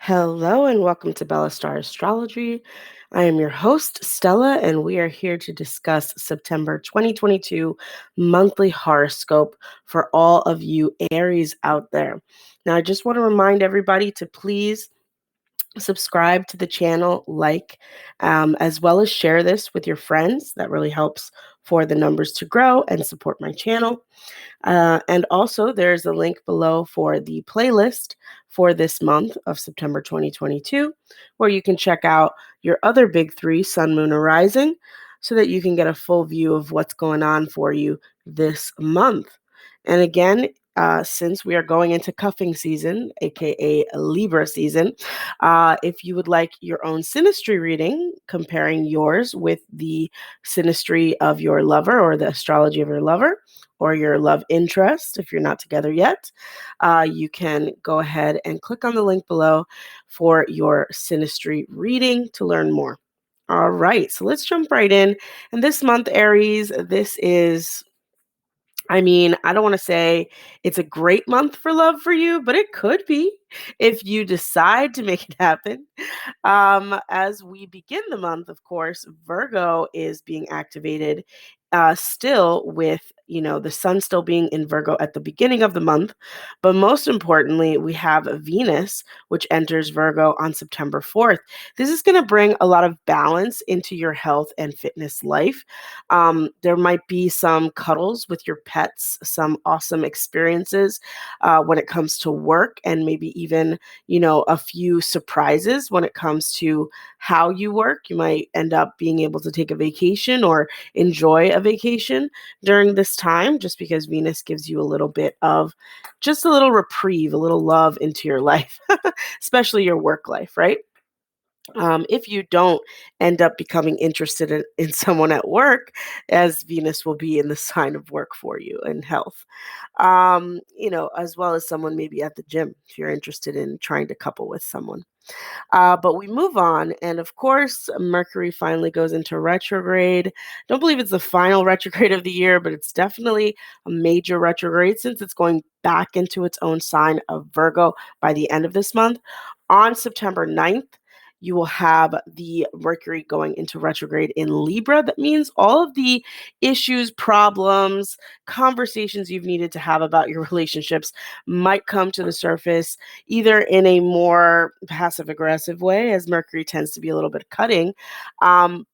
Hello and welcome to Bella Star Astrology. I am your host, Stella, and we are here to discuss September 2022 monthly horoscope for all of you Aries out there. Now, I just want to remind everybody to please subscribe to the channel, as well as share this with your friends. That really helps for the numbers to grow and support my channel. And also, there's a link below for the playlist for this month of September 2022, where you can check out your other big three, Sun, Moon, or Rising, so that you can get a full view of what's going on for you this month. And again, since we are going into cuffing season, aka Libra season, if you would like your own synastry reading, comparing yours with the synastry of your lover or the astrology of your lover, or your love interest, if you're not together yet, you can go ahead and click on the link below for your synastry reading to learn more. All right, so let's jump right in. And this month, Aries, I don't want to say it's a great month for love for you, but it could be if you decide to make it happen. As we begin the month, of course, Virgo is being activated still with, the sun still being in Virgo at the beginning of the month. But most importantly, we have Venus, which enters Virgo on September 4th. This is going to bring a lot of balance into your health and fitness life. There might be some cuddles with your pets, some awesome experiences when it comes to work, and maybe even, a few surprises when it comes to how you work. You might end up being able to take a vacation or enjoy a vacation during this time, just because Venus gives you a little bit of just a little reprieve, a little love into your life, especially your work life, right? If you don't end up becoming interested in someone at work, as Venus will be in the sign of work for you and health, as well as someone maybe at the gym if you're interested in trying to couple with someone. But we move on. And of course, Mercury finally goes into retrograde. Don't believe it's the final retrograde of the year, but it's definitely a major retrograde since it's going back into its own sign of Virgo by the end of this month. On September 9th, you will have the Mercury going into retrograde in Libra. That means all of the issues, problems, conversations you've needed to have about your relationships might come to the surface, either in a more passive aggressive way, as Mercury tends to be a little bit cutting,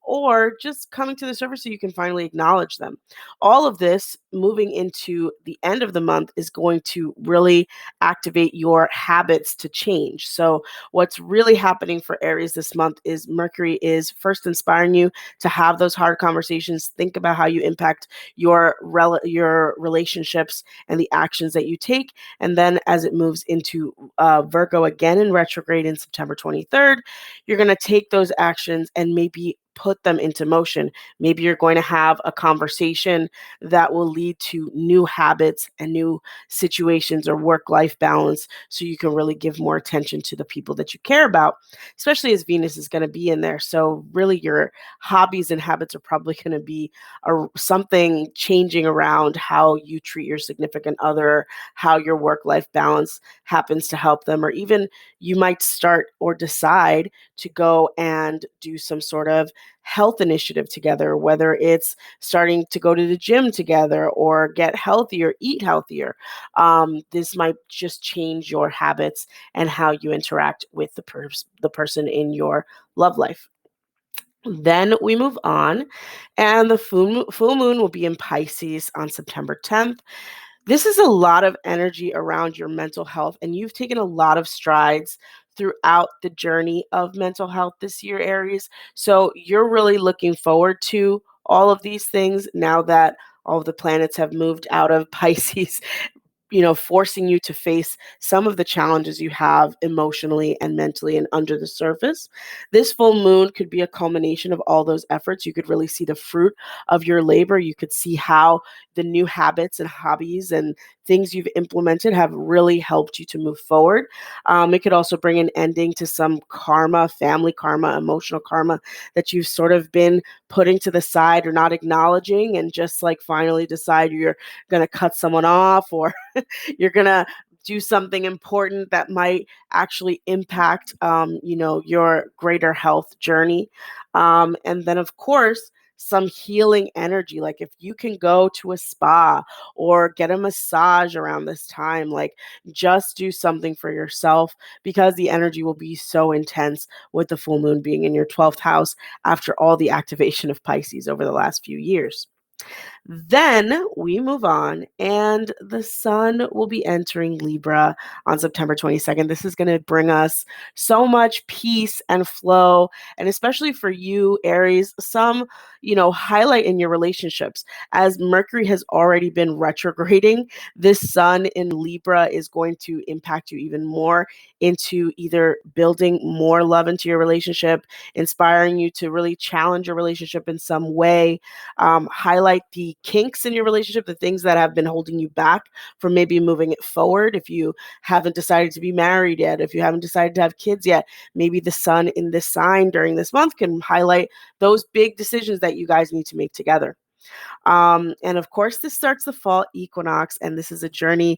or just coming to the surface so you can finally acknowledge them. All of this moving into the end of the month is going to really activate your habits to change. So, what's really happening for Aries this month is Mercury is first inspiring you to have those hard conversations. Think about how you impact your relationships and the actions that you take. And then as it moves into Virgo again in retrograde in September 23rd, you're going to take those actions and maybe put them into motion. Maybe you're going to have a conversation that will lead to new habits and new situations or work-life balance, so you can really give more attention to the people that you care about, especially as Venus is going to be in there. So really your hobbies and habits are probably going to be something changing around how you treat your significant other, how your work-life balance happens to help them, or even you might start or decide to go and do some sort of health initiative together, whether it's starting to go to the gym together or get healthier, eat healthier. This might just change your habits and how you interact with the person in your love life. Then we move on, and the full moon will be in Pisces on September 10th. This is a lot of energy around your mental health, and you've taken a lot of strides throughout the journey of mental health this year, Aries. So you're really looking forward to all of these things now that all of the planets have moved out of Pisces, forcing you to face some of the challenges you have emotionally and mentally and under the surface. This full moon could be a culmination of all those efforts. You could really see the fruit of your labor. You could see how the new habits and hobbies and things you've implemented have really helped you to move forward. It could also bring an ending to some karma, family karma, emotional karma that you've sort of been putting to the side or not acknowledging, and just like finally decide you're going to cut someone off, or you're going to do something important that might actually impact, your greater health journey. And then, of course, some healing energy. Like if you can go to a spa or get a massage around this time, like just do something for yourself because the energy will be so intense with the full moon being in your 12th house after all the activation of Pisces over the last few years. Then we move on, and the sun will be entering Libra on September 22nd. This is going to bring us so much peace and flow, and especially for you, Aries, some, highlight in your relationships. As Mercury has already been retrograding, this sun in Libra is going to impact you even more into either building more love into your relationship, inspiring you to really challenge your relationship in some way, highlight the kinks in your relationship, the things that have been holding you back from maybe moving it forward. If you haven't decided to be married yet, if you haven't decided to have kids yet, maybe the sun in this sign during this month can highlight those big decisions that you guys need to make together. And of course, this starts the fall equinox, and this is a journey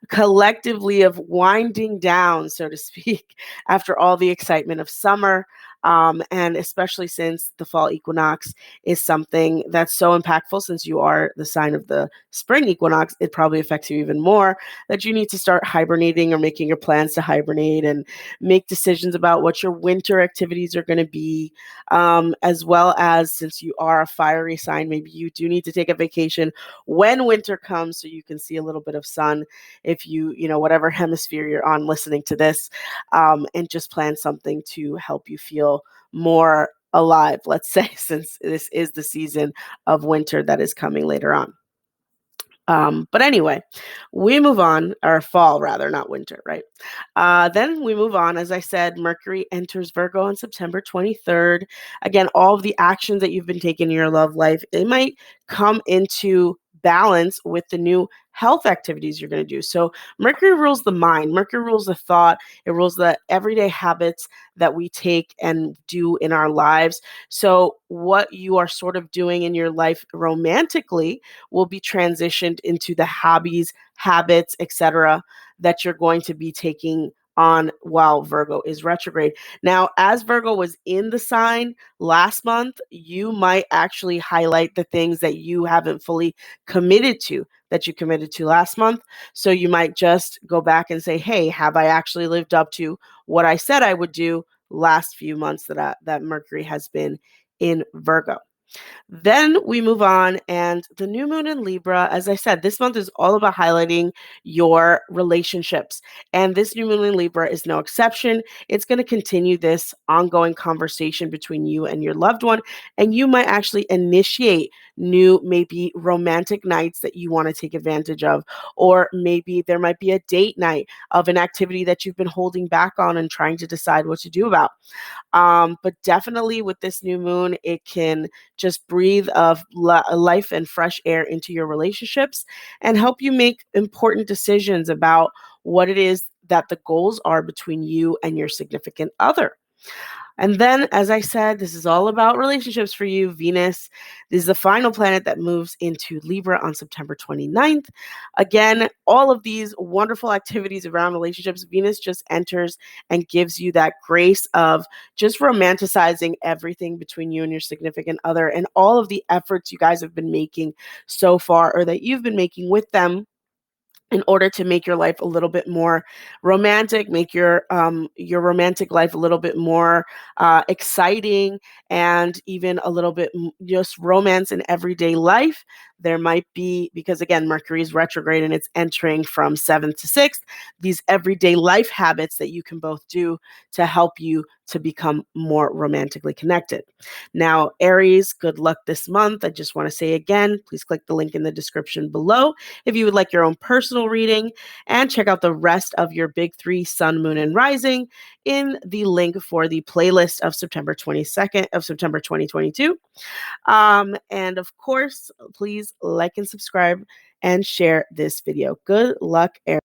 collectively of winding down, so to speak, after all the excitement of summer. And especially since the fall equinox is something that's so impactful, since you are the sign of the spring equinox, it probably affects you even more, that you need to start hibernating or making your plans to hibernate and make decisions about what your winter activities are going to be. As well as, since you are a fiery sign, maybe you do need to take a vacation when winter comes so you can see a little bit of sun if whatever hemisphere you're on listening to this, and just plan something to help you feel more alive, let's say, since this is the season of winter that is coming later on. But anyway, we move on, or fall rather, not winter, right? Then we move on. As I said, Mercury enters Virgo on September 23rd. Again, all of the actions that you've been taking in your love life, they might come into balance with the new health activities you're going to do. So Mercury rules the mind, Mercury rules the thought, it rules the everyday habits that we take and do in our lives. So what you are sort of doing in your life romantically will be transitioned into the hobbies, habits, etc., that you're going to be taking on while Virgo is retrograde. Now, as Virgo was in the sign last month, you might actually highlight the things that you haven't fully committed to, that you committed to last month. So you might just go back and say, hey, have I actually lived up to what I said I would do last few months that Mercury has been in Virgo? Then we move on, and the new moon in Libra, as I said, this month is all about highlighting your relationships. And this new moon in Libra is no exception. It's going to continue this ongoing conversation between you and your loved one. And you might actually initiate new, maybe romantic nights that you want to take advantage of. Or maybe there might be a date night of an activity that you've been holding back on and trying to decide what to do about. But definitely with this new moon, it can just breathe of life and fresh air into your relationships and help you make important decisions about what it is that the goals are between you and your significant other. And then, as I said, this is all about relationships for you. Venus is the final planet that moves into Libra on September 29th. Again, all of these wonderful activities around relationships, Venus just enters and gives you that grace of just romanticizing everything between you and your significant other and all of the efforts you guys have been making so far, or that you've been making with them, in order to make your life a little bit more romantic, make your romantic life a little bit more exciting, and even a little bit just romance in everyday life. There might be, because again, Mercury is retrograde and it's entering from 7th to 6th, these everyday life habits that you can both do to help you to become more romantically connected. Now, Aries, good luck this month. I just want to say again, please click the link in the description below if you would like your own personal reading, and check out the rest of your big 3 sun, moon, and rising in the link for the playlist of September 22nd of September 2022. And of course, please like and subscribe and share this video. Good luck, Aries.